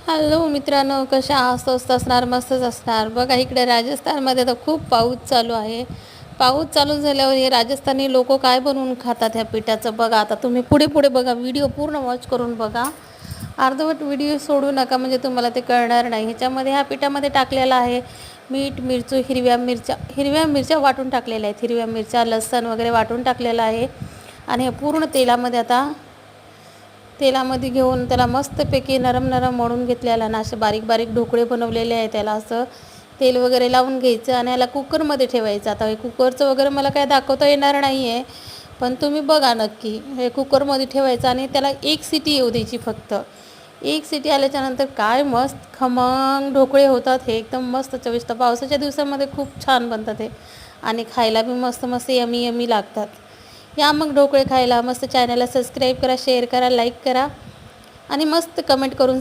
Hello मित्रांनो, कशा आहात? स्वस्त असणार, मस्तच असणार. बघा इकडे राजस्थानमध्ये तर खूप पाऊस चालू आहे. पाऊस चालू झाल्यावर हे राजस्थानी लोक काय बनवून खातात ह्या पिठाचं बघा. आता तुम्ही पुढे पुढे बघा, व्हिडिओ पूर्ण वॉच करून बघा. अर्धवट व्हिडिओ सोडू नका, म्हणजे तुम्हाला ते कळणार नाही. ह्याच्यामध्ये ह्या पिठामध्ये टाकलेलं आहे मीठ, मिरची, हिरव्या मिरच्या वाटून टाकलेल्या आहेत. हिरव्या मिरच्या, लसण वगैरे वाटून टाकलेलं आहे. आणि हे पूर्ण तेलामध्ये घेऊन त्याला मस्तपैकी नरम नरम मळून घेतलेला ना, असे बारीक बारीक ढोकळे बनवलेले आहे. त्याला असं तेल वगैरे लावून घ्यायचं आणि याला कुकरमध्ये ठेवायचं. आता हे कुकरचं वगैरे मला काय दाखवता येणार नाही आहे, पण तुम्ही बघा नक्की. हे कुकरमध्ये ठेवायचं आणि त्याला एक सिटी येऊ द्यायची फक्त. एक सिटी आल्याच्यानंतर काय मस्त खमंग ढोकळे होतात. हे एकदम मस्त चविष्ट पावसाच्या दिवसामध्ये खूप छान बनतात हे, आणि खायला बी मस्त मस्त यमी यमी लागतात. या मग ढोकळे खायला. मस्त चॅनलला सबस्क्राईब करा, शेअर करा, लाईक करा आणि मस्त कमेंट करून सांगा.